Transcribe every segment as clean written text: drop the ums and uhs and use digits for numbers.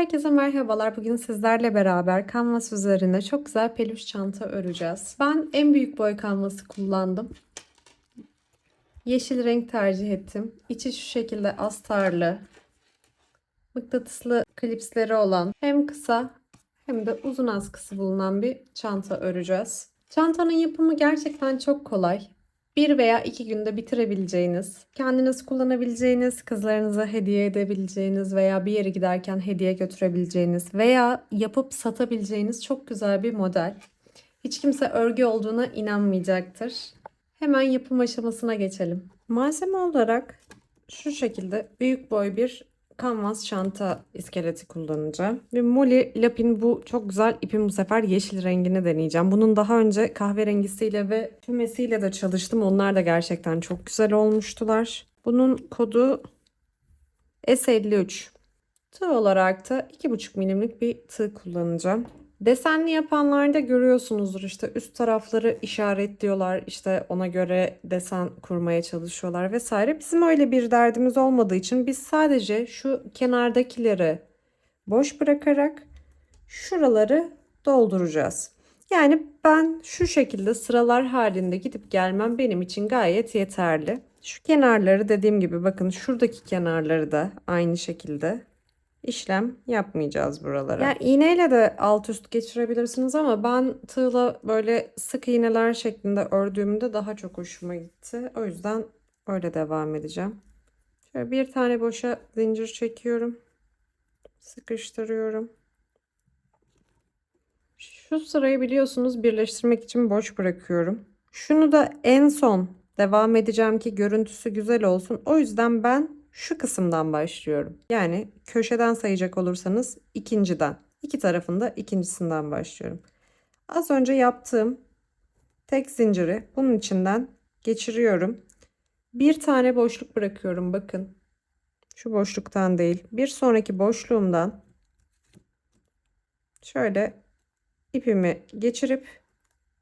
Herkese merhabalar. Bugün sizlerle beraber kanvas üzerinde çok güzel peluş çanta öreceğiz. Ben en büyük boy kanvası kullandım. Yeşil renk tercih ettim. İçi şu şekilde astarlı, mıknatıslı klipsleri olan hem kısa hem de uzun askısı bulunan bir çanta öreceğiz. Çantanın yapımı gerçekten çok kolay. Bir veya iki günde bitirebileceğiniz, kendiniz kullanabileceğiniz, kızlarınıza hediye edebileceğiniz veya bir yere giderken hediye götürebileceğiniz veya yapıp satabileceğiniz çok güzel bir model. Hiç kimse örgü olduğuna inanmayacaktır. Hemen yapım aşamasına geçelim. Malzeme olarak şu şekilde büyük boy bir kanvas çanta iskeleti kullanacağım. Ve Molly Lapin bu çok güzel ipin bu sefer yeşil rengini deneyeceğim. Bunun daha önce kahverengisiyle ve tümesiyle de çalıştım. Onlar da gerçekten çok güzel olmuştular. Bunun kodu S53. Tığ olarak da 2,5 milimlik bir tığ kullanacağım. Desenli yapanlarda görüyorsunuzdur işte üst tarafları işaretliyorlar, işte ona göre desen kurmaya çalışıyorlar vesaire. Bizim öyle bir derdimiz olmadığı için biz sadece şu kenardakileri boş bırakarak şuraları dolduracağız. Yani ben şu şekilde sıralar halinde gidip gelmem benim için gayet yeterli. Şu kenarları dediğim gibi bakın şuradaki kenarları da aynı şekilde işlem yapmayacağız buralara. Yani iğneyle de alt üst geçirebilirsiniz ama ben tığla böyle sık iğneler şeklinde ördüğümde daha çok hoşuma gitti. O yüzden öyle devam edeceğim. Şöyle bir tane boşa zincir çekiyorum. Sıkıştırıyorum. Şu sırayı biliyorsunuz birleştirmek için boş bırakıyorum. Şunu da en son devam edeceğim ki görüntüsü güzel olsun. O yüzden ben şu kısımdan başlıyorum. Yani köşeden sayacak olursanız ikinciden. İki tarafında ikincisinden başlıyorum. Az önce yaptığım tek zinciri bunun içinden geçiriyorum. Bir tane boşluk bırakıyorum bakın. Şu boşluktan değil. Bir sonraki boşluğumdan şöyle ipimi geçirip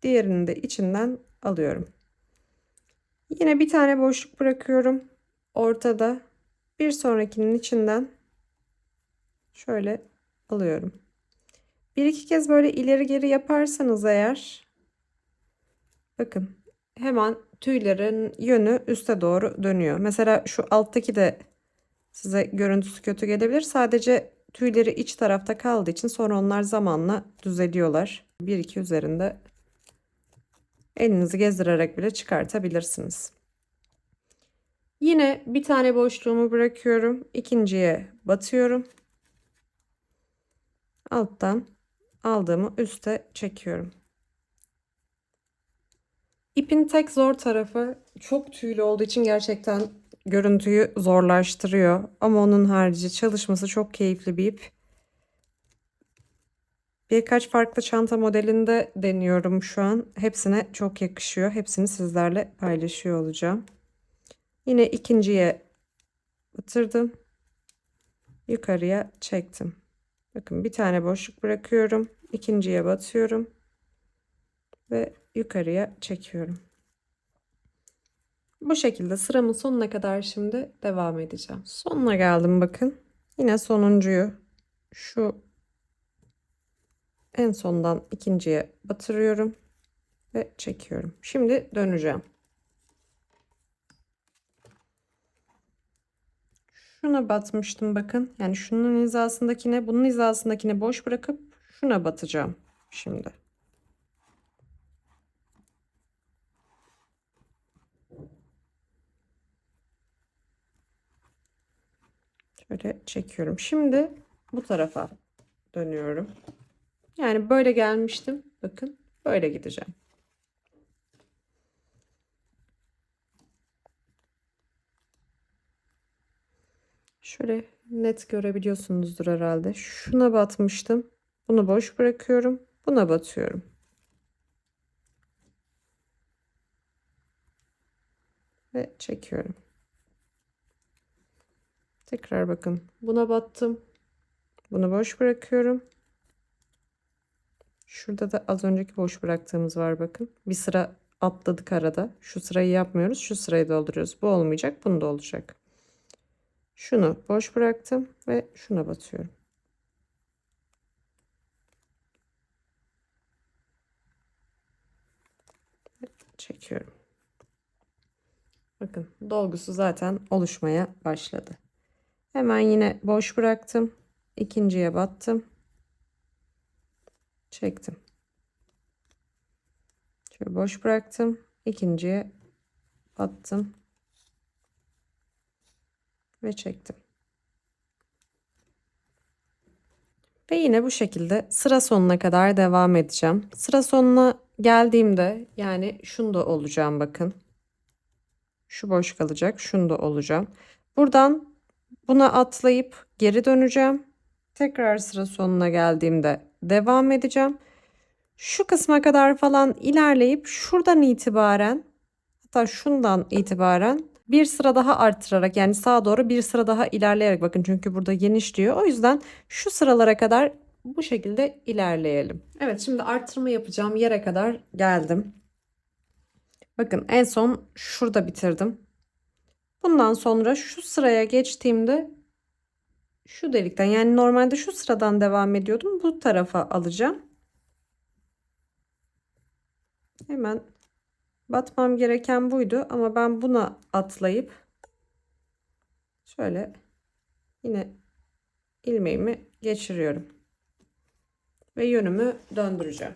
diğerini de içinden alıyorum. Yine bir tane boşluk bırakıyorum. Ortada bir sonrakinin içinden şöyle alıyorum. Bir iki kez böyle ileri geri yaparsanız eğer bakın hemen tüylerin yönü üste doğru dönüyor. Mesela şu alttaki de size görüntüsü kötü gelebilir. Sadece tüyleri iç tarafta kaldığı için sonra onlar zamanla düzeliyorlar. Bir iki üzerinde elinizi gezdirerek bile çıkartabilirsiniz. Yine bir tane boşluğumu bırakıyorum. İkinciye batıyorum. Alttan aldığımı üste çekiyorum. İpin tek zor tarafı çok tüylü olduğu için gerçekten görüntüyü zorlaştırıyor. Ama onun harici çalışması çok keyifli bir ip. Birkaç farklı çanta modelinde deniyorum şu an. Hepsine çok yakışıyor. Hepsini sizlerle paylaşıyor olacağım. Yine ikinciye batırdım. Yukarıya çektim. Bakın bir tane boşluk bırakıyorum. İkinciye batıyorum. Ve yukarıya çekiyorum. Bu şekilde sıramın sonuna kadar şimdi devam edeceğim. Sonuna geldim bakın. Yine sonuncuyu şu en sondan ikinciye batırıyorum ve çekiyorum. Şimdi döneceğim. Şuna batmıştım bakın. Yani şunun hizasındakine, bunun hizasındakine boş bırakıp şuna batacağım şimdi. Şöyle çekiyorum. Şimdi bu tarafa dönüyorum. Yani böyle gelmiştim. Bakın böyle gideceğim. Şöyle net görebiliyorsunuzdur herhalde. Şuna batmıştım. Bunu boş bırakıyorum. Buna batıyorum. Ve çekiyorum. Tekrar bakın. Buna battım. Bunu boş bırakıyorum. Şurada da az önceki boş bıraktığımız var bakın. Bir sıra atladık arada. Şu sırayı yapmıyoruz. Şu sırayı dolduruyoruz. Bu olmayacak. Bunu da olacak. Şunu boş bıraktım ve şuna batıyorum. çekiyorum. Bakın dolgusu zaten oluşmaya başladı. Hemen yine boş bıraktım. İkinciye battım. Çektim. Şöyle boş bıraktım. İkinciye battım. Ve çektim. Ve yine bu şekilde sıra sonuna kadar devam edeceğim. Sıra sonuna geldiğimde yani şunda olacağım bakın. Şu boş kalacak. Şunda olacağım. Buradan buna atlayıp geri döneceğim. Tekrar sıra sonuna geldiğimde devam edeceğim. Şu kısma kadar falan ilerleyip şuradan itibaren, hatta şundan itibaren bir sıra daha arttırarak, yani sağa doğru bir sıra daha ilerleyerek, bakın çünkü burada genişliyor. O yüzden şu sıralara kadar bu şekilde ilerleyelim. Evet, şimdi arttırma yapacağım yere kadar geldim. Bakın en son şurada bitirdim. Bundan sonra şu sıraya geçtiğimde şu delikten, yani normalde şu sıradan devam ediyordum. Bu tarafa alacağım. Hemen batmam gereken buydu ama ben buna atlayıp şöyle yine ilmeğimi geçiriyorum ve yönümü döndüreceğim.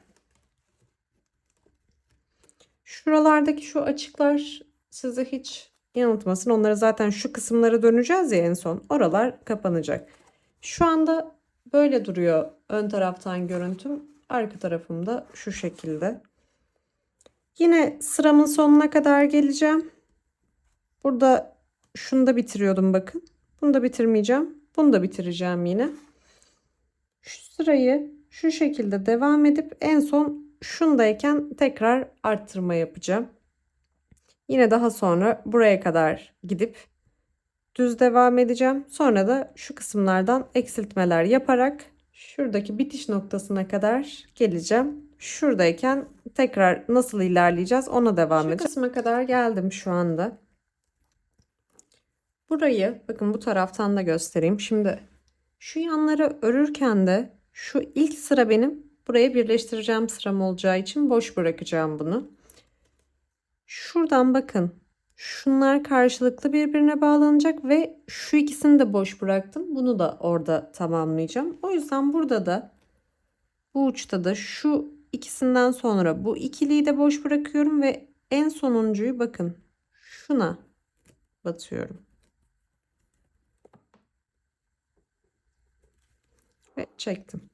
Şuralardaki şu açıklar sizi hiç yanıltmasın. Onları zaten şu kısımlara döneceğiz ya en son. Oralar kapanacak. Şu anda böyle duruyor ön taraftan görüntüm. Arka tarafımda şu şekilde. Yine sıramın sonuna kadar geleceğim. Burada şunu da bitiriyordum bakın. Bunu da bitirmeyeceğim. Bunu da bitireceğim yine. Şu sırayı şu şekilde devam edip en son şundayken tekrar arttırma yapacağım. Yine daha sonra buraya kadar gidip düz devam edeceğim. Sonra da şu kısımlardan eksiltmeler yaparak şuradaki bitiş noktasına kadar geleceğim. Şuradayken tekrar nasıl ilerleyeceğiz ona devam edeceğim. Şu kısma kadar geldim şu anda. Burayı bakın bu taraftan da göstereyim. Şimdi şu yanları örürken de şu ilk sıra benim buraya birleştireceğim sıram olacağı için boş bırakacağım bunu. Şuradan bakın. Şunlar karşılıklı birbirine bağlanacak ve şu ikisini de boş bıraktım. Bunu da orada tamamlayacağım. O yüzden burada da bu uçta da şu ikisinden sonra bu ikiliyi de boş bırakıyorum ve en sonuncuyu bakın şuna batıyorum. Ve çektim.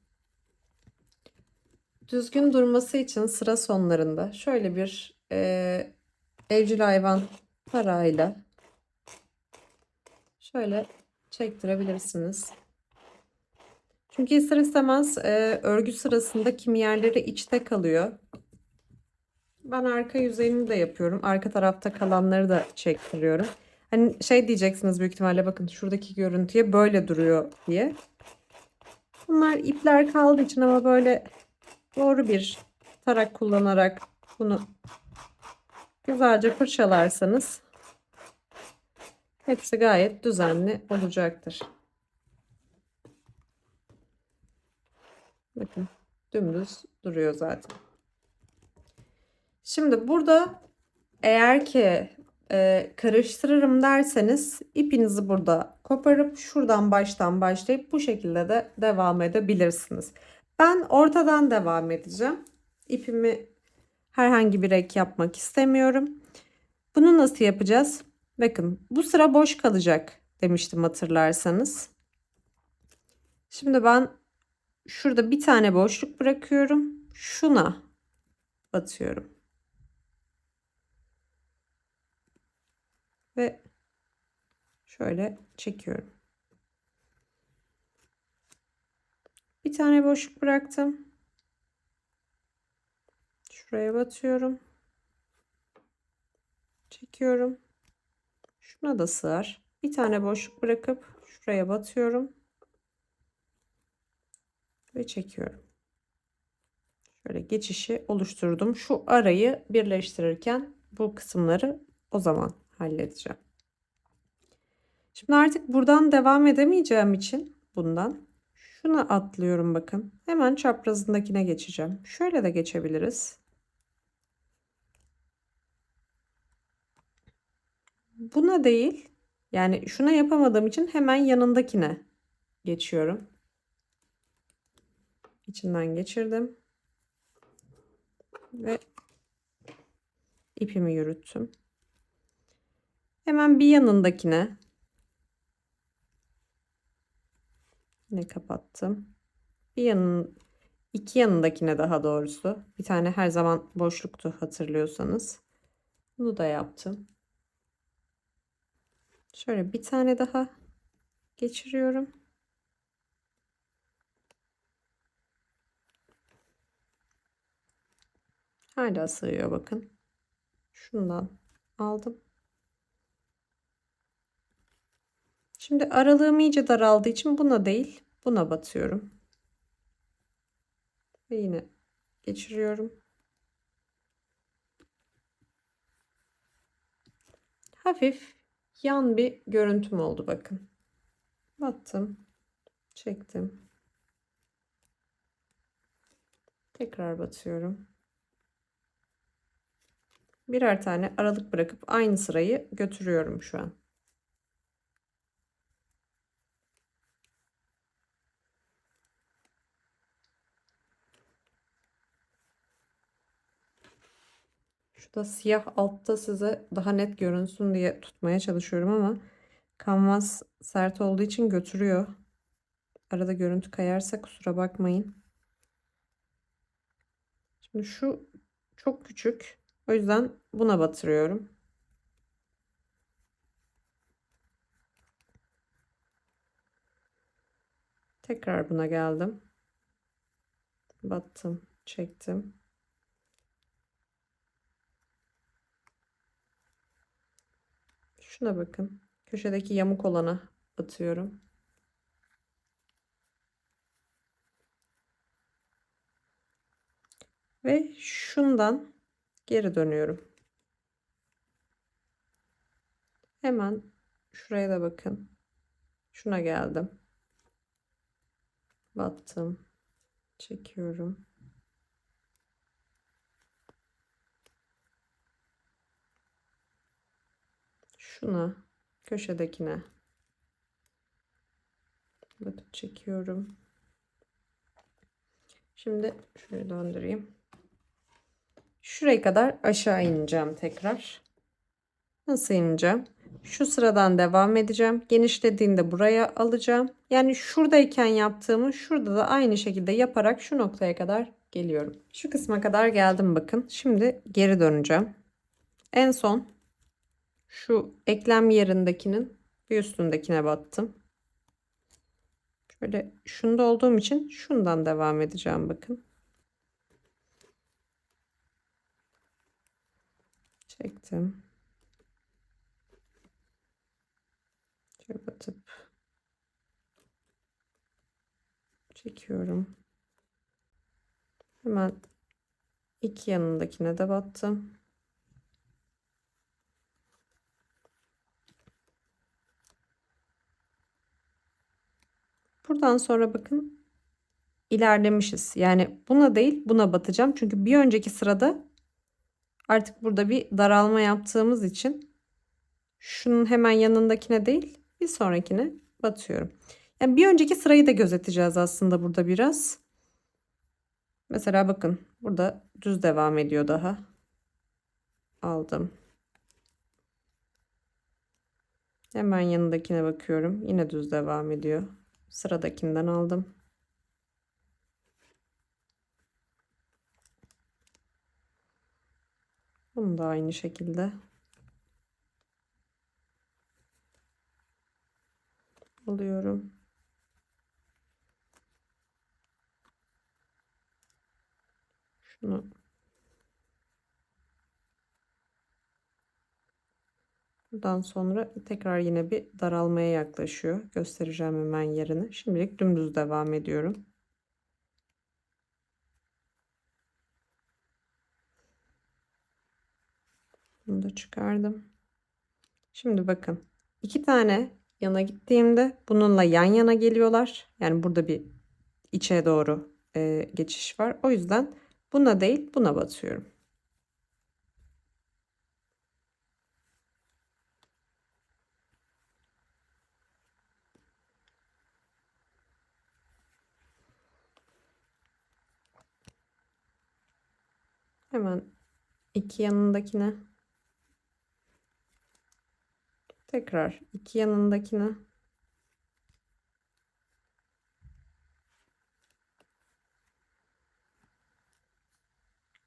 Düzgün durması için sıra sonlarında şöyle bir evcil hayvan tarağıyla şöyle çektirebilirsiniz. Çünkü ister istemez örgü sırasında kimi yerleri içte kalıyor. Ben arka yüzeyini de yapıyorum. Arka tarafta kalanları da çektiriyorum. Hani şey diyeceksiniz büyük ihtimalle, bakın şuradaki görüntüye böyle duruyor diye. Bunlar ipler kaldığı için, ama böyle doğru bir tarak kullanarak bunu güzelce fırçalarsanız hepsi gayet düzenli olacaktır. Bakın dümdüz duruyor zaten. Şimdi burada eğer ki karıştırırım derseniz ipinizi burada koparıp şuradan baştan başlayıp bu şekilde de devam edebilirsiniz. Ben ortadan devam edeceğim. İpimi herhangi bir ek yapmak istemiyorum. Bunu nasıl yapacağız? Bakın bu sıra boş kalacak demiştim hatırlarsanız. Şimdi ben şurada bir tane boşluk bırakıyorum. Şuna batıyorum. Ve şöyle çekiyorum. Bir tane boşluk bıraktım. Şuraya batıyorum. Çekiyorum. Şuna da sığar. Bir tane boşluk bırakıp şuraya batıyorum. Ve çekiyorum. Şöyle geçişi oluşturdum. Şu arayı birleştirirken bu kısımları o zaman halledeceğim. Şimdi artık buradan devam edemeyeceğim için bundan şuna atlıyorum bakın. Hemen çaprazındakine geçeceğim. Şöyle de geçebiliriz. Buna değil. Yani şuna yapamadığım için hemen yanındakine geçiyorum. İçinden geçirdim. Ve ipimi yürüttüm. Hemen bir yanındakine yine kapattım. İki yanındakine daha doğrusu. Bir tane her zaman boşluktu hatırlıyorsanız. Bunu da yaptım. Şöyle bir tane daha geçiriyorum. Hala sığıyor bakın. Şundan aldım. Şimdi aralığım iyice daraldığı için buna değil, buna batıyorum. Ve yine geçiriyorum. Hafif yan bir görüntüm oldu bakın. Battım, çektim. Tekrar batıyorum. Birer tane aralık bırakıp aynı sırayı götürüyorum şu an. Şurada siyah altta size daha net görünsün diye tutmaya çalışıyorum ama kanvas sert olduğu için götürüyor. Arada görüntü kayarsa kusura bakmayın. Şimdi şu çok küçük. O yüzden buna batırıyorum. Tekrar buna geldim. Battım, çektim. Şuna bakın. Köşedeki yamuk olana batıyorum. Ve şundan geri dönüyorum. Hemen şuraya da bakın. Şuna geldim. Battım. Çekiyorum. Şuna, köşedekine batıp çekiyorum. Şimdi şöyle döndüreyim. Şuraya kadar aşağı ineceğim tekrar. Nasıl ineceğim? Şu sıradan devam edeceğim. Genişlediğinde buraya alacağım. Yani şuradayken yaptığımı şurada da aynı şekilde yaparak şu noktaya kadar geliyorum. Şu kısma kadar geldim bakın. Şimdi geri döneceğim. En son şu eklem yerindekinin bir üstündekine battım. Şöyle şunda olduğum için şundan devam edeceğim bakın. Çektim. Şöyle batıp çekiyorum. Hemen iki yanındakine de battım. Buradan sonra bakın ilerlemişiz. Yani buna değil buna batacağım. Çünkü bir önceki sırada artık burada bir daralma yaptığımız için şunun hemen yanındakine değil bir sonrakine batıyorum. Yani bir önceki sırayı da gözeteceğiz aslında burada biraz. Mesela bakın burada düz devam ediyor daha. Aldım. Hemen yanındakine bakıyorum. Yine düz devam ediyor. Sıradakinden aldım. Bunu da aynı şekilde alıyorum. Şunu buradan sonra tekrar yine bir daralmaya yaklaşıyor. Göstereceğim hemen yerini. Şimdilik dümdüz devam ediyorum. Bunu da çıkardım. Şimdi bakın. İki tane yana gittiğimde bununla yan yana geliyorlar. Yani burada bir içe doğru geçiş var. O yüzden buna değil buna batıyorum. Hemen iki yanındakine, tekrar iki yanındakine,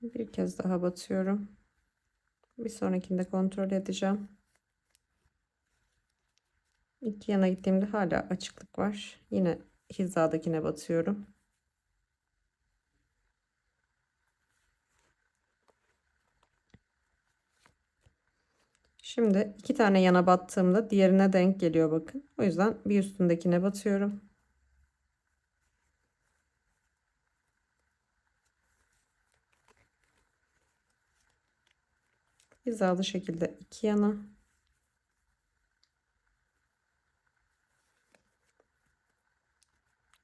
bir kez daha batıyorum. Bir sonrakinde kontrol edeceğim. İki yana gittiğimde hala açıklık var. Yine hizadakine batıyorum. Şimdi iki tane yana battığımda diğerine denk geliyor bakın. O yüzden bir üstündekine batıyorum. Hizalı şekilde iki yana.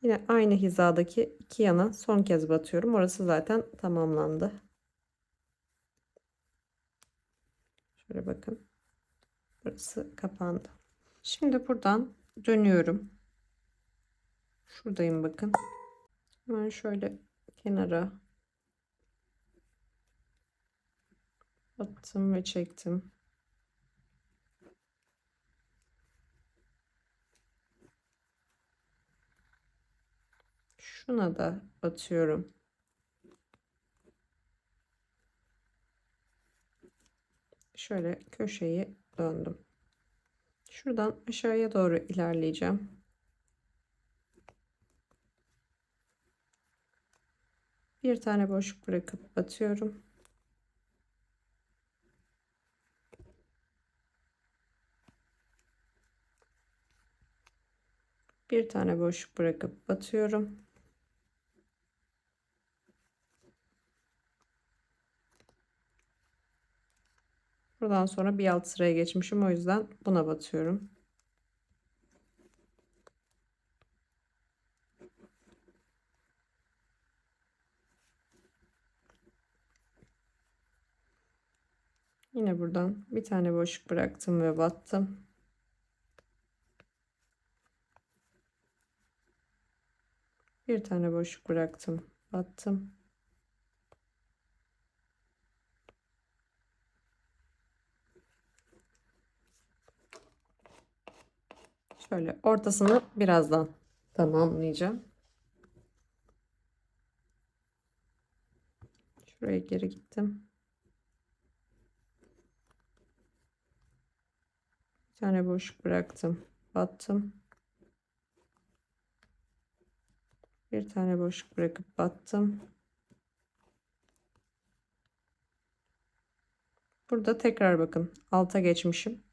Yine aynı hizadaki iki yana son kez batıyorum. Orası zaten tamamlandı. Şöyle bakın. Burası kapandı. Şimdi buradan dönüyorum. Şuradayım bakın. Hemen şöyle kenara battım ve çektim. Şuna da batıyorum. Şöyle köşeyi döndüm. Şuradan aşağıya doğru ilerleyeceğim. Bir tane boşluk bırakıp batıyorum. Bir tane boşluk bırakıp batıyorum. Buradan sonra bir alt sıraya geçmişim. O yüzden buna batıyorum. Yine buradan bir tane boşluk bıraktım ve battım. Bir tane boşluk bıraktım, battım. Şöyle ortasını birazdan tamamlayacağım. Şuraya geri gittim. Bir tane boşluk bıraktım, battım. Bir tane boşluk bırakıp battım. Burada tekrar bakın alta geçmişim.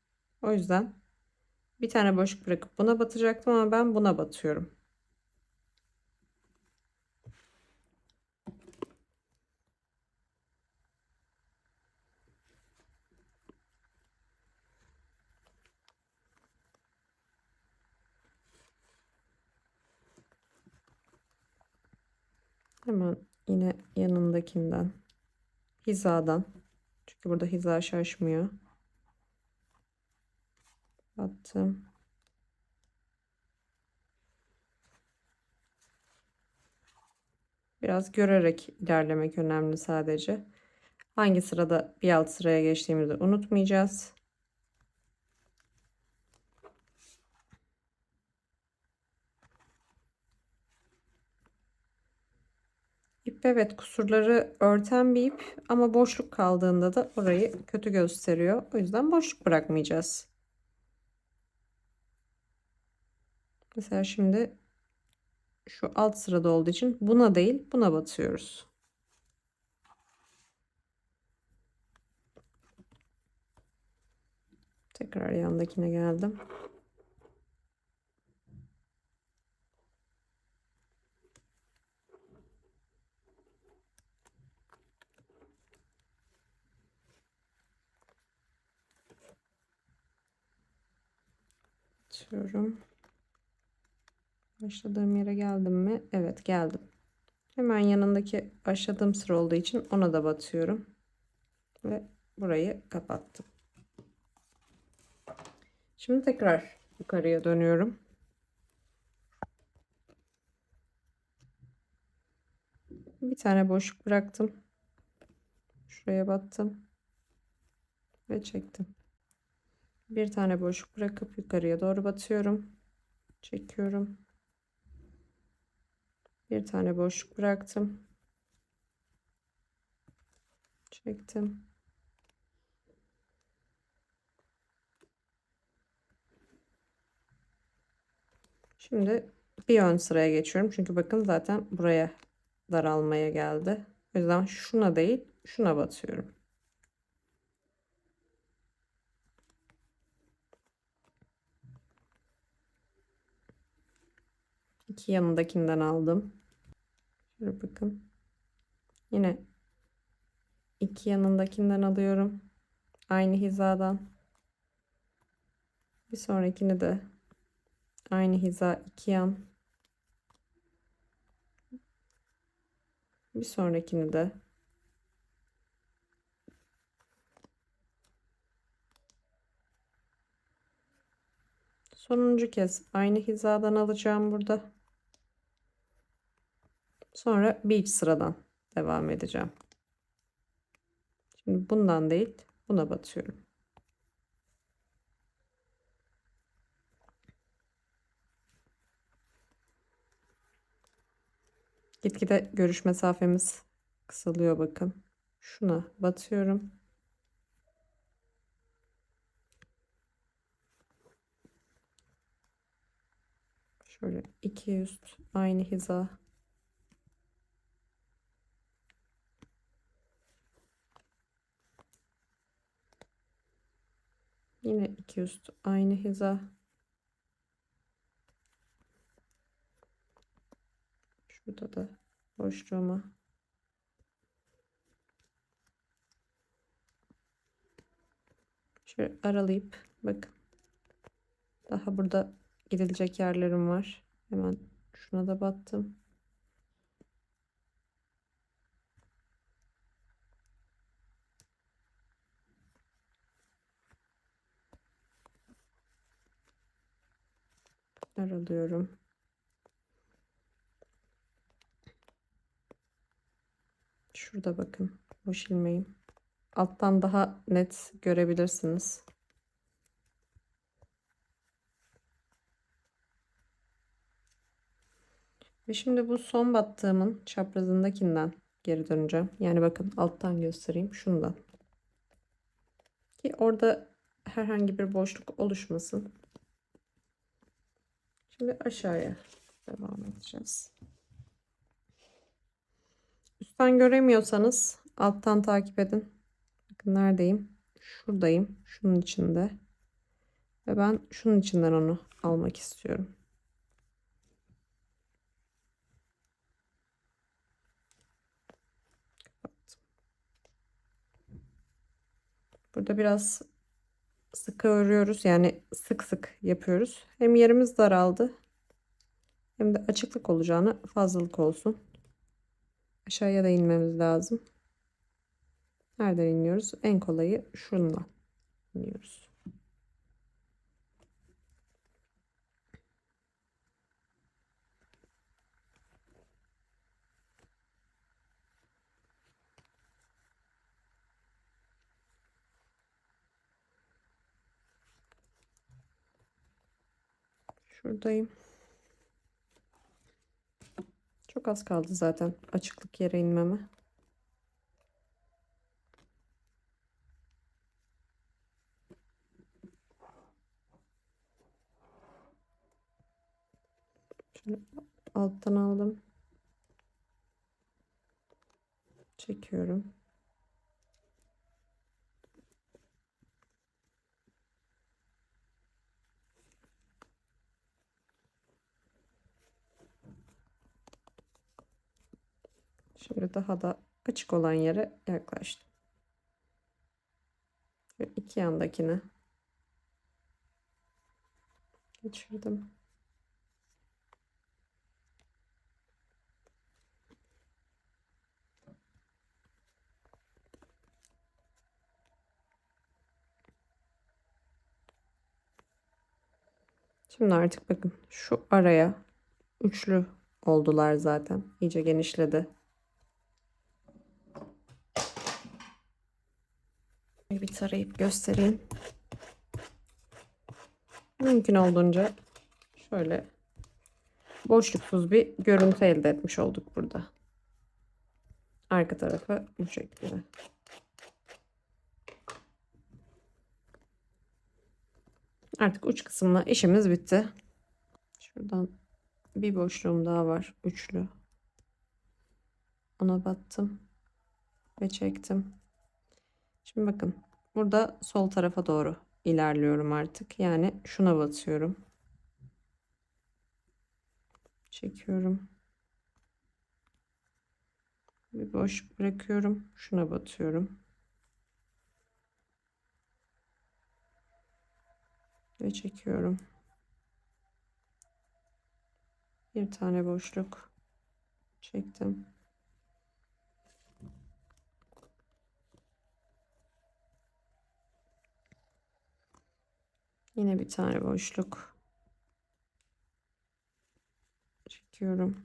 O yüzden bir tane boşluk bırakıp buna batacaktım ama ben buna batıyorum. Hemen yine yanındakinden, hizadan. Çünkü burada hiza şaşmıyor. Battım. Biraz görerek ilerlemek önemli sadece. Hangi sırada bir alt sıraya geçtiğimizi unutmayacağız. İp evet kusurları örten bir ip ama boşluk kaldığında da orayı kötü gösteriyor. O yüzden boşluk bırakmayacağız. Mesela şimdi şu alt sırada olduğu için buna değil buna batıyoruz. Tekrar yandakine geldim. Batıyorum. Başladığım yere geldim mi? Evet geldim. Hemen yanındaki başladığım sıra olduğu için ona da batıyorum. Ve burayı kapattım. Şimdi tekrar yukarıya dönüyorum. Bir tane boşluk bıraktım. Şuraya battım ve çektim. Bir tane boşluk bırakıp yukarıya doğru batıyorum. Çekiyorum. Bir tane boşluk bıraktım. Çektim. Şimdi bir ön sıraya geçiyorum. Çünkü bakın zaten buraya daralmaya geldi. O yüzden şuna değil, şuna batıyorum. İki yanındakinden aldım. Şöyle bakın. Yine iki yanındakinden alıyorum. Aynı hizadan. Bir sonrakini de aynı hiza iki yan. Bir sonrakini de sonuncu kez aynı hizadan alacağım burada. Sonra bir iç sıradan devam edeceğim. Şimdi bundan değil, buna batıyorum. Gitgide görüş mesafemiz kısalıyor bakın. Şuna batıyorum. Şöyle iki üst aynı hiza. Yine iki üst aynı hiza. Şurada da boşluğuma şöyle aralayıp bakın. Daha burada gidilecek yerlerim var. Hemen şuna da battım. Aralıyorum. Şurada bakın. Boş ilmeğim. Alttan daha net görebilirsiniz. Ve şimdi bu son battığımın çaprazındakinden geri döneceğim. Yani bakın alttan göstereyim. Şundan. Ki orada herhangi bir boşluk oluşmasın. Şimdi aşağıya devam edeceğiz. Üstten göremiyorsanız alttan takip edin. Bakın neredeyim? Şuradayım. Şunun içinde. Ve ben şunun içinden onu almak istiyorum. Burada biraz sıkı örüyoruz. Yani sık sık yapıyoruz. Hem yerimiz daraldı. Hem de açıklık olacağına fazlalık olsun. Aşağıya da inmemiz lazım. Nereden iniyoruz? En kolayı şundan iniyoruz. Şuradayım. Çok az kaldı zaten açıklık yere inmeme. Şöyle alttan aldım. Çekiyorum. Şimdi daha da açık olan yere yaklaştım. Ve iki yandakini geçirdim. Şimdi artık bakın şu araya üçlü oldular zaten. İyice genişledi. Şöyle bir tarayıp göstereyim. Mümkün olduğunca şöyle boşluksuz bir görüntü elde etmiş olduk burada. Arka tarafı bu şekilde. Artık uç kısımla işimiz bitti. Şuradan bir boşluğum daha var. Üçlü. Ona battım ve çektim. Şimdi bakın. Burada sol tarafa doğru ilerliyorum artık. Yani şuna batıyorum. Çekiyorum. Bir boşluk bırakıyorum. Şuna batıyorum. Ve çekiyorum. Bir tane boşluk çektim. Yine bir tane boşluk çekiyorum.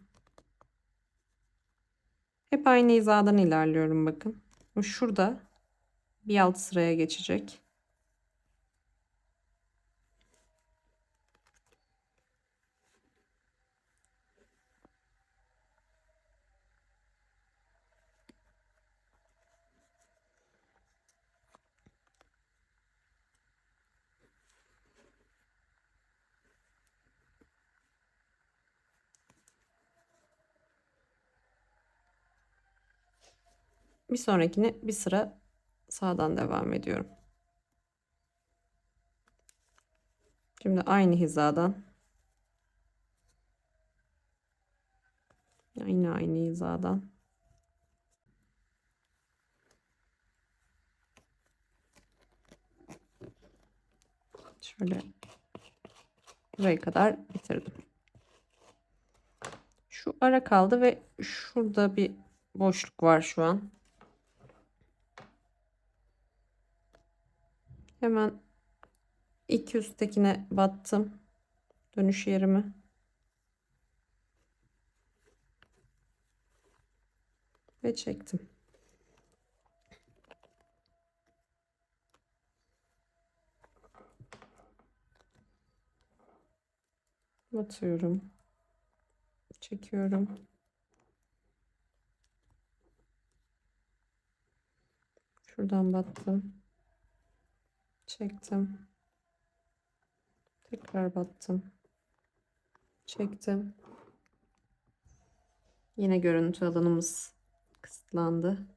Hep aynı hizadan ilerliyorum bakın. Bu şurada bir alt sıraya geçecek. Bir sonrakine bir sıra sağdan devam ediyorum. Şimdi aynı hizadan aynı hizadan şöyle buraya kadar bitirdim. Şu ara kaldı ve şurada bir boşluk var şu an. Hemen iki üsttekine battım. Dönüş yerimi. Ve çektim. Batıyorum. Çekiyorum. Şuradan battım. Çektim. Tekrar battım. Çektim. Yine görüntü alanımız kısıtlandı.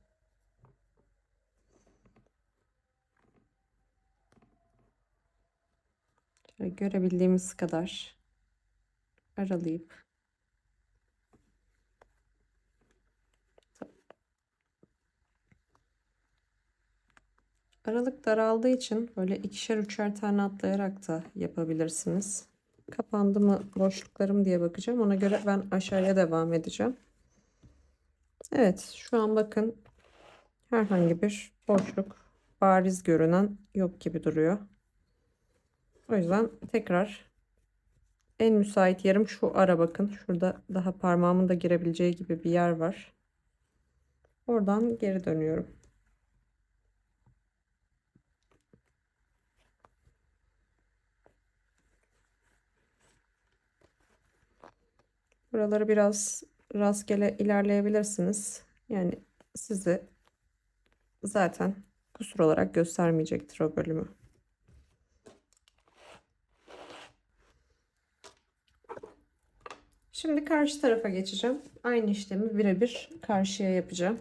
Şöyle görebildiğimiz kadar aralayıp aralık daraldığı için böyle ikişer üçer tane atlayarak da yapabilirsiniz. Kapandı mı boşluklarım diye bakacağım. Ona göre ben aşağıya devam edeceğim. Evet, şu an bakın herhangi bir boşluk bariz görünen yok gibi duruyor. O yüzden tekrar en müsait yerim şu ara bakın. Şurada daha parmağımın da girebileceği gibi bir yer var. Oradan geri dönüyorum. Buraları biraz rastgele ilerleyebilirsiniz. Yani sizi zaten kusur olarak göstermeyecektir o bölümü. Şimdi karşı tarafa geçeceğim. Aynı işlemi birebir karşıya yapacağım.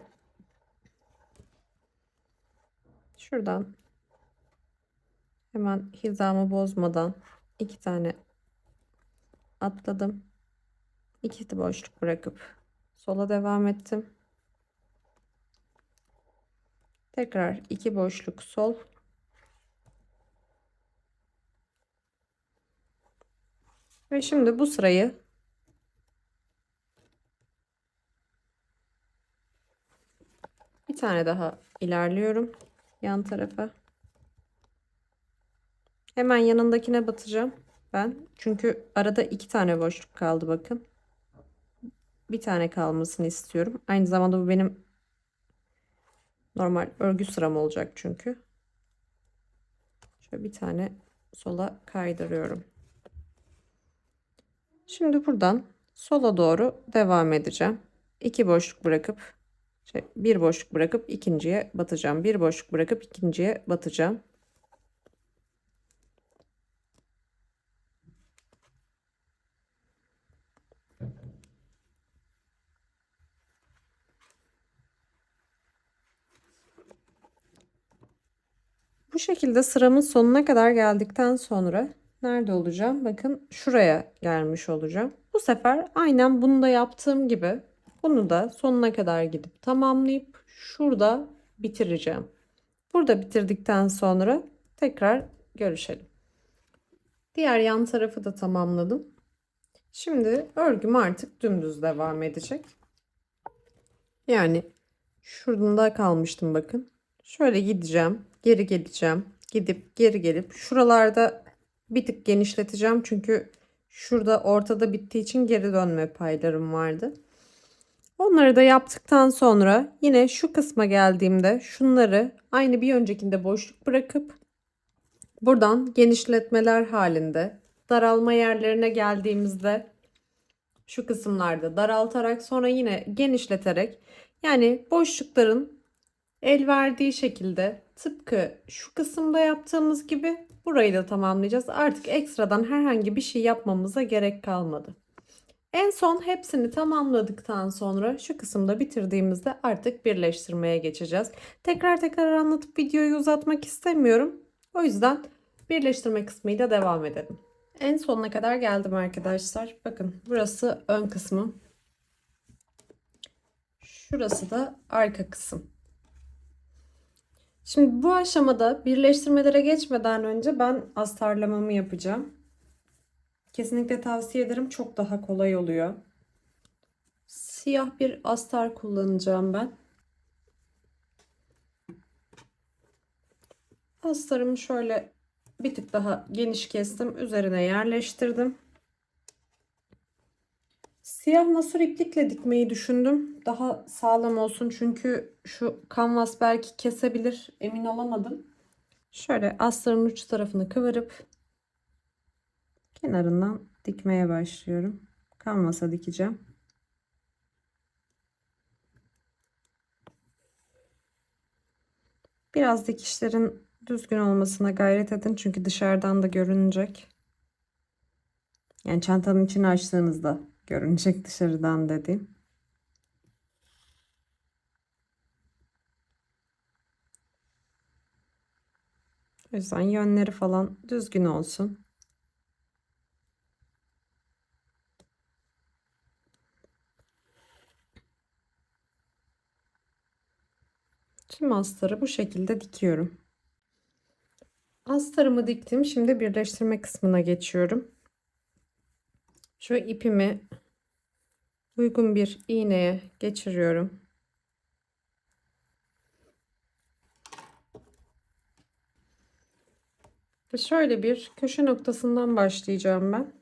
Şuradan hemen hizamı bozmadan iki tane atladım. İki boşluk bırakıp sola devam ettim. Tekrar iki boşluk sol. Ve şimdi bu sırayı bir tane daha ilerliyorum yan tarafa. Hemen yanındakine batacağım ben. Çünkü arada iki tane boşluk kaldı bakın. Bir tane kalmasını istiyorum. Aynı zamanda bu benim normal örgü sıram olacak çünkü. Şöyle bir tane sola kaydırıyorum. Şimdi buradan sola doğru devam edeceğim. 2 boşluk bırakıp bir boşluk bırakıp ikinciye batacağım. Bir boşluk bırakıp ikinciye batacağım. Bu şekilde sıramın sonuna kadar geldikten sonra nerede olacağım? Bakın şuraya gelmiş olacağım. Bu sefer aynen bunu da yaptığım gibi bunu da sonuna kadar gidip tamamlayıp şurada bitireceğim. Burada bitirdikten sonra tekrar görüşelim. Diğer yan tarafı da tamamladım. Şimdi örgüm artık dümdüz devam edecek. Yani şurada kalmıştım bakın. Şöyle gideceğim, geri geleceğim. Gidip geri gelip şuralarda bir tık genişleteceğim. Çünkü şurada ortada bittiği için geri dönme paylarım vardı. Onları da yaptıktan sonra yine şu kısma geldiğimde şunları aynı bir öncekinde boşluk bırakıp buradan genişletmeler halinde daralma yerlerine geldiğimizde şu kısımlarda daraltarak sonra yine genişleterek yani boşlukların el verdiği şekilde tıpkı şu kısımda yaptığımız gibi burayı da tamamlayacağız. Artık ekstradan herhangi bir şey yapmamıza gerek kalmadı. En son hepsini tamamladıktan sonra şu kısımda bitirdiğimizde artık birleştirmeye geçeceğiz. Tekrar anlatıp videoyu uzatmak istemiyorum. O yüzden birleştirme kısmıyla devam edelim. En sonuna kadar geldim arkadaşlar. Bakın burası ön kısmı. Şurası da arka kısım. Şimdi bu aşamada birleştirmelere geçmeden önce ben astarlamamı yapacağım. Kesinlikle tavsiye ederim. Çok daha kolay oluyor. Siyah bir astar kullanacağım ben. Astarımı şöyle bir tık daha geniş kestim. Üzerine yerleştirdim. Siyah nasır iplikle dikmeyi düşündüm. Daha sağlam olsun çünkü şu kanvas belki kesebilir. Emin olamadım. Şöyle astarın uç tarafını kıvırıp kenarından dikmeye başlıyorum. Kanvasa dikeceğim. Biraz dikişlerin düzgün olmasına gayret edin çünkü dışarıdan da görünecek. Yani çantanın içini açtığınızda görünecek dışarıdan dediğim. O yüzden yönleri falan düzgün olsun. Tüm astarı bu şekilde dikiyorum. Astarımı diktim. Şimdi birleştirme kısmına geçiyorum. Şu ipimi uygun bir iğneye geçiriyorum. Ve şöyle bir köşe noktasından başlayacağım ben.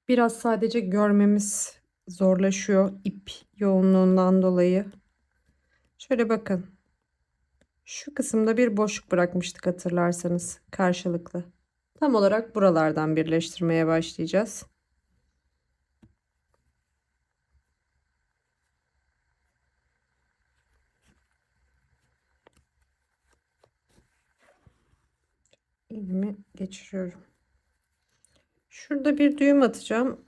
Biraz sadece görmemiz zorlaşıyor ip yoğunluğundan dolayı. Şöyle bakın. Şu kısımda bir boşluk bırakmıştık hatırlarsanız karşılıklı. Tam olarak buralardan birleştirmeye başlayacağız. İğnemi geçiriyorum. Şurada bir düğüm atacağım.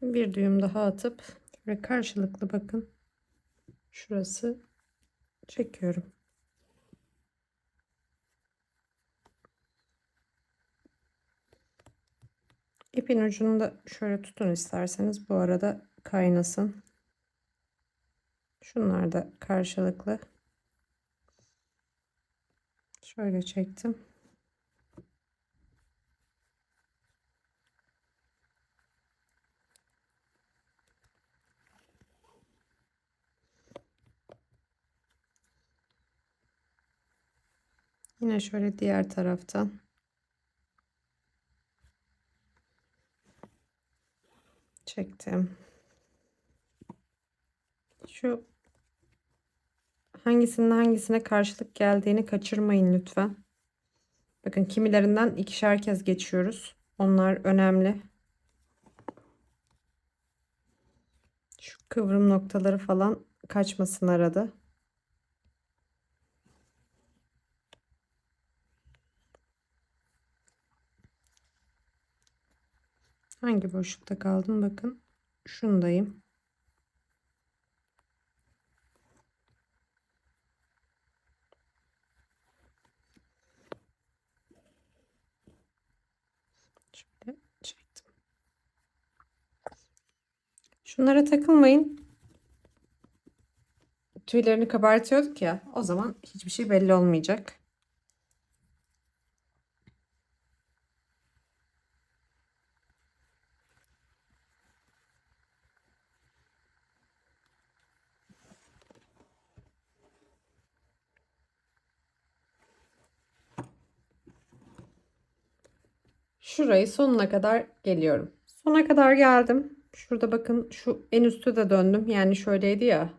Bir düğüm daha atıp ve karşılıklı bakın. Şurası çekiyorum. İpin ucunu da şöyle tutun isterseniz. Bu arada kaynasın. Şunlar da karşılıklı. Şöyle çektim. Yine şöyle diğer taraftan. Çektim. Şu hangisinin hangisine karşılık geldiğini kaçırmayın lütfen. Bakın kimilerinden ikişer kez geçiyoruz. Onlar önemli. Şu kıvrım noktaları falan kaçmasın arada. Hangi boşlukta kaldım? Bakın. Şundayım. Şöyle çektim. Şunlara takılmayın. Tüylerini kabartıyorduk ya. O zaman hiçbir şey belli olmayacak. Şurayı sonuna kadar geliyorum. Sona kadar geldim. Şurada bakın şu en üstü de döndüm. Yani şöyleydi ya.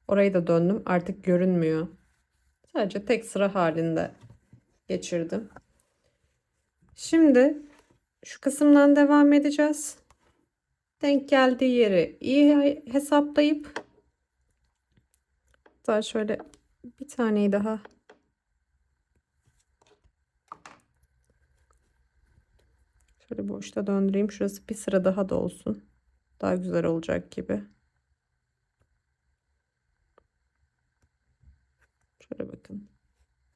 Orayı da döndüm. Artık görünmüyor. Sadece tek sıra halinde geçirdim. Şimdi şu kısımdan devam edeceğiz. Denk geldiği yeri iyi hesaplayıp daha şöyle bir taneyi daha şöyle boşta döndüreyim. Şurası bir sıra daha da olsun. Daha güzel olacak gibi. Şöyle bakın.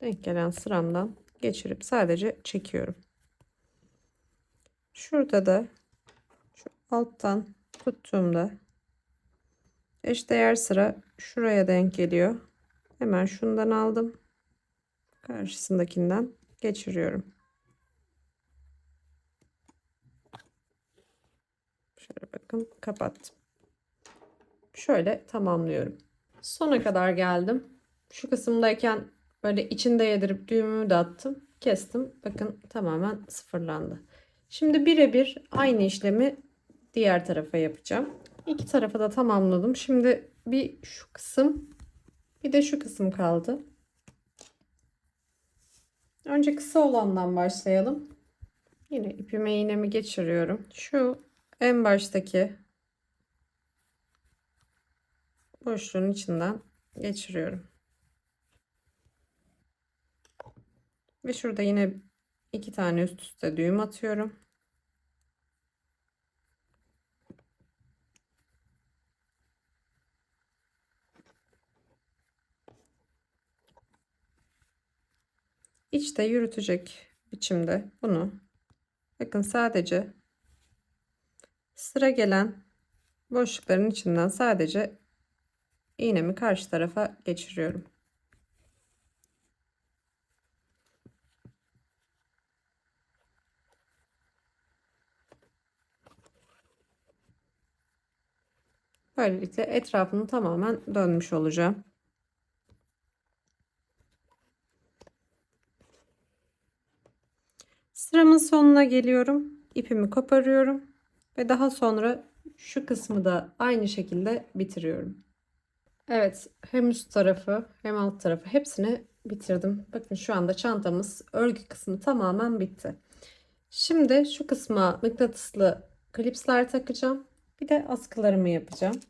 Denk gelen sıramdan geçirip sadece çekiyorum. Şurada da şu alttan tuttuğumda eşdeğer sıra şuraya denk geliyor. Hemen şundan aldım. Karşısındakinden geçiriyorum. Şöyle bakın kapattım. Şöyle tamamlıyorum. Sona kadar geldim. Şu kısımdayken böyle içinde yedirip düğümümü de attım. Kestim. Bakın tamamen sıfırlandı. Şimdi birebir aynı işlemi diğer tarafa yapacağım. İki tarafa da tamamladım. Şimdi bir şu kısım bir de şu kısım kaldı. Önce kısa olandan başlayalım. Yine ipime iğnemi geçiriyorum. Şu en baştaki boşluğun içinden geçiriyorum. Ve şurada yine iki tane üst üste düğüm atıyorum. İçte yürütecek biçimde bunu bakın sadece sıra gelen boşlukların içinden sadece iğnemi karşı tarafa geçiriyorum. Böylelikle etrafını tamamen dönmüş olacağım. Sıramın sonuna geliyorum. İpimi koparıyorum ve daha sonra şu kısmı da aynı şekilde bitiriyorum. Evet, hem üst tarafı hem alt tarafı hepsini bitirdim. Bakın şu anda çantamız örgü kısmı tamamen bitti. Şimdi şu kısma mıknatıslı klipsler takacağım. Bir de askılarımı yapacağım.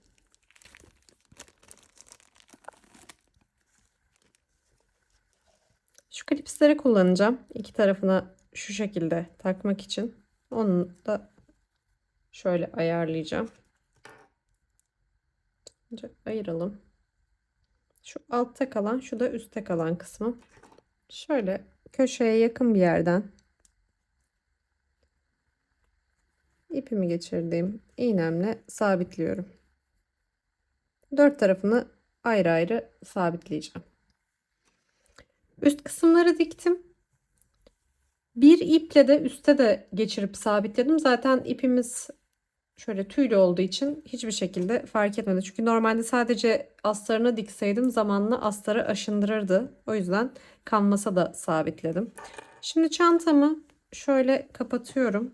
Şu klipsleri kullanacağım. İki tarafına şu şekilde takmak için. Onu da şöyle ayarlayacağım. Önce ayıralım. Şu altta kalan, şu da üstte kalan kısmı. Şöyle köşeye yakın bir yerden ipimi geçirdiğim iğnemle sabitliyorum. Dört tarafını ayrı ayrı sabitleyeceğim. Üst kısımları diktim. Bir iple de üste de geçirip sabitledim. Zaten ipimiz şöyle tüylü olduğu için hiçbir şekilde fark etmedi. Çünkü normalde sadece astarına dikseydim zamanla astarı aşındırırdı. O yüzden kanvasa da sabitledim. Şimdi çantamı şöyle kapatıyorum.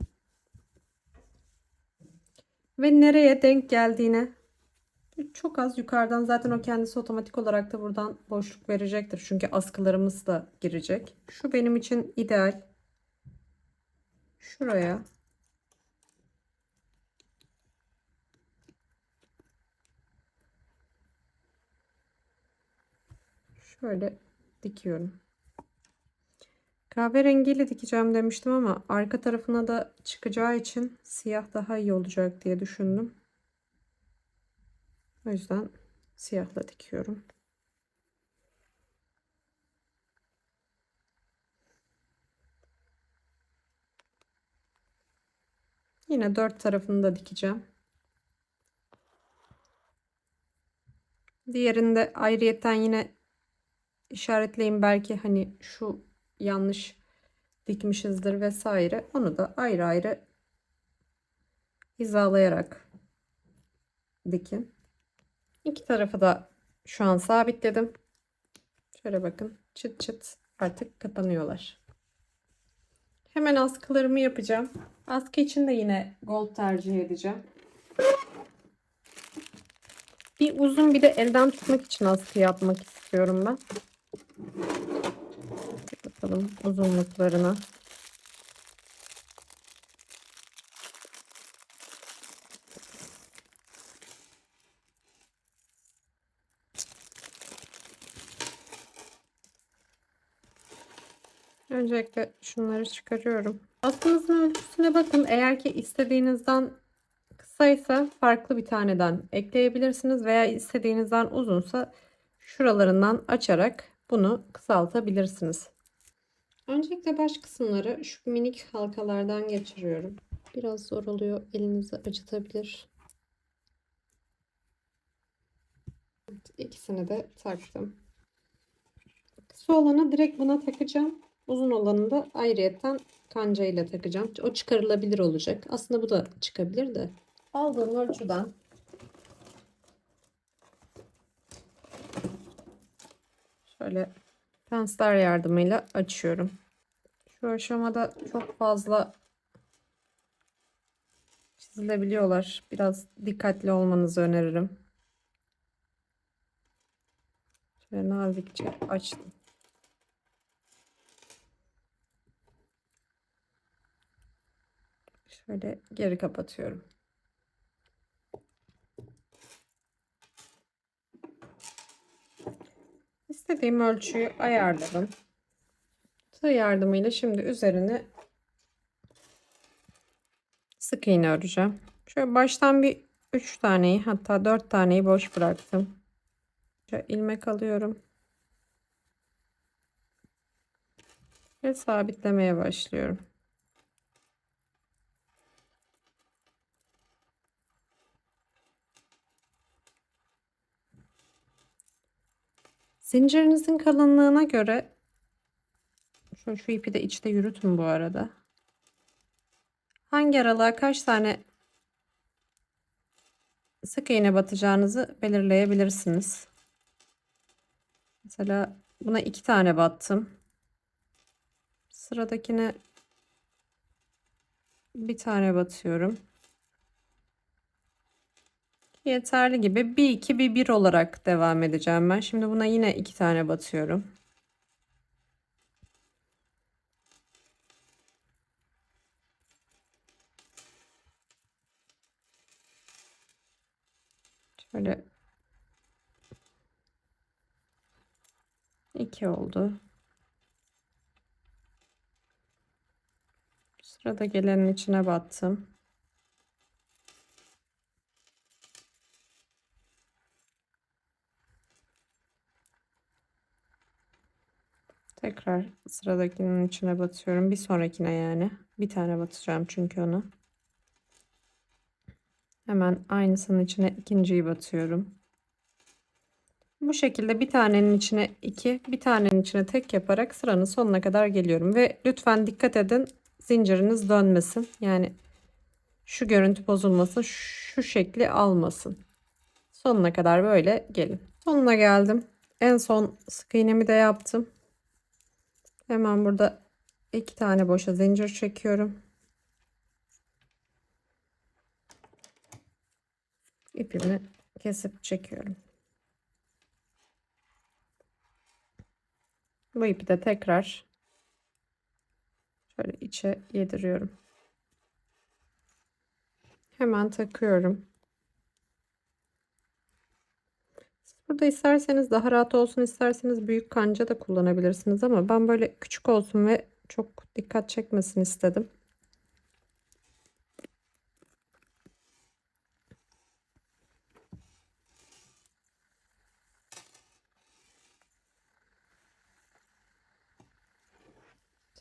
Ve nereye denk geldiğine Çok az yukarıdan, zaten o kendisi otomatik olarak da buradan boşluk verecektir. Çünkü askılarımız da girecek. Şu benim için ideal. Şuraya şöyle dikiyorum. Kahverengiyle dikeceğim demiştim ama arka tarafına da çıkacağı için siyah daha iyi olacak diye düşündüm. O yüzden siyahla dikiyorum. Yine dört tarafını da dikeceğim. Diğerini de ayrıyetten yine işaretleyin, belki hani şu yanlış dikmişizdir vesaire. Onu da ayrı ayrı hizalayarak dikin. İki tarafı da şu an sabitledim. Şöyle bakın, çıt çıt artık kapanıyorlar. Hemen askılarımı yapacağım. Askı için de yine gold tercih edeceğim. Bir uzun, bir de elden tutmak için askı yapmak istiyorum ben. Bakalım uzunluklarına. Öncelikle şunları çıkarıyorum. Askınızın ölçüsüne bakın. Eğer ki istediğinizden kısaysa farklı bir taneden ekleyebilirsiniz veya istediğinizden uzunsa şuralarından açarak bunu kısaltabilirsiniz. Öncelikle baş kısımları şu minik halkalardan geçiriyorum. Biraz zor oluyor, elinizi acıtabilir. İkisini de taktım. Kısa olanı direkt buna takacağım. Uzun olanı da ayrıyetten kanca ile takacağım. O çıkarılabilir olacak. Aslında bu da çıkabilir de. Aldığım ölçüden şöyle pensler yardımıyla açıyorum. Şu aşamada çok fazla çizilebiliyorlar. Biraz dikkatli olmanızı öneririm. Şöyle nazikçe açtım. Şöyle geri kapatıyorum. İstediğim ölçüyü ayarladım. Tığ yardımıyla şimdi üzerine sık iğne öreceğim. Şöyle baştan bir 3 taneyi, hatta 4 taneyi boş bıraktım. Şöyle ilmek alıyorum. Ve sabitlemeye başlıyorum. Zincirinizin kalınlığına göre şu ipi de içte yürütün bu arada. Hangi aralığa kaç tane sık iğne batacağınızı belirleyebilirsiniz. Mesela buna 2 tane battım. Sıradakine bir tane batıyorum. Yeterli gibi. Bir 2 bir 1 olarak devam edeceğim ben. Şimdi buna yine 2 tane batıyorum. Şöyle 2 oldu. Sırada gelenin içine battım. Tekrar sıradakinin içine batıyorum. Bir sonrakine yani. Bir tane batacağım çünkü onu. Hemen aynısının içine ikinciyi batıyorum. Bu şekilde bir tanenin içine 2, bir tanenin içine tek yaparak sıranın sonuna kadar geliyorum. Ve lütfen dikkat edin, zinciriniz dönmesin. Yani şu görüntü bozulmasın, şu şekli almasın. Sonuna kadar böyle gelin. Sonuna geldim. En son sık iğnemi de yaptım. Hemen burada 2 tane boşa zincir çekiyorum. İpimi kesip çekiyorum. Bu ipi de tekrar şöyle içe yediriyorum. Hemen takıyorum. Burada isterseniz daha rahat olsun, isterseniz büyük kanca da kullanabilirsiniz ama ben böyle küçük olsun ve çok dikkat çekmesin istedim.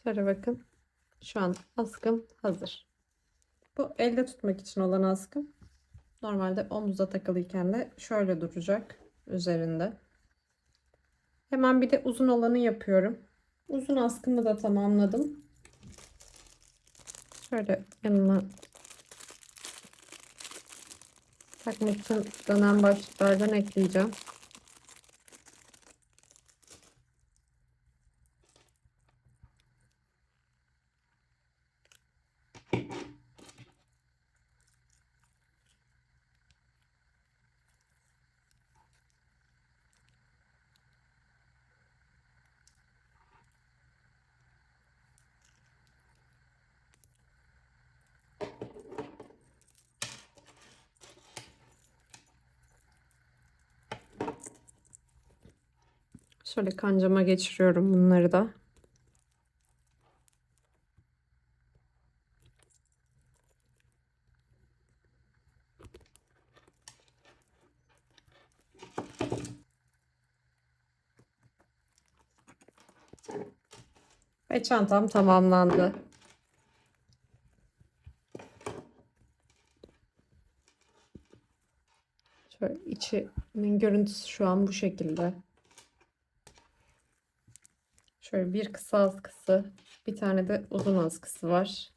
Şöyle bakın. Şu an askım hazır. Bu elde tutmak için olan askım. Normalde omuzda takılıyken de şöyle duracak üzerinde. Hemen bir de uzun olanı yapıyorum. Uzun askımı da tamamladım. Şöyle yanına takmak için dönen başlıklardan ekleyeceğim. Şöyle kancama geçiriyorum bunları da. Ve çantam tamamlandı. Şöyle içinin görüntüsü şu an bu şekilde. Şöyle bir kısa askısı, bir tane de uzun askısı var.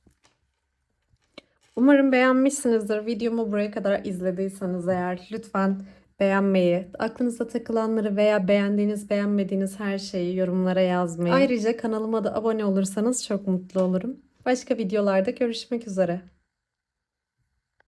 Umarım beğenmişsinizdir. Videomu buraya kadar izlediyseniz eğer lütfen beğenmeyi, aklınıza takılanları veya beğendiğiniz, beğenmediğiniz her şeyi yorumlara yazmayı. Ayrıca kanalıma da abone olursanız çok mutlu olurum. Başka videolarda görüşmek üzere.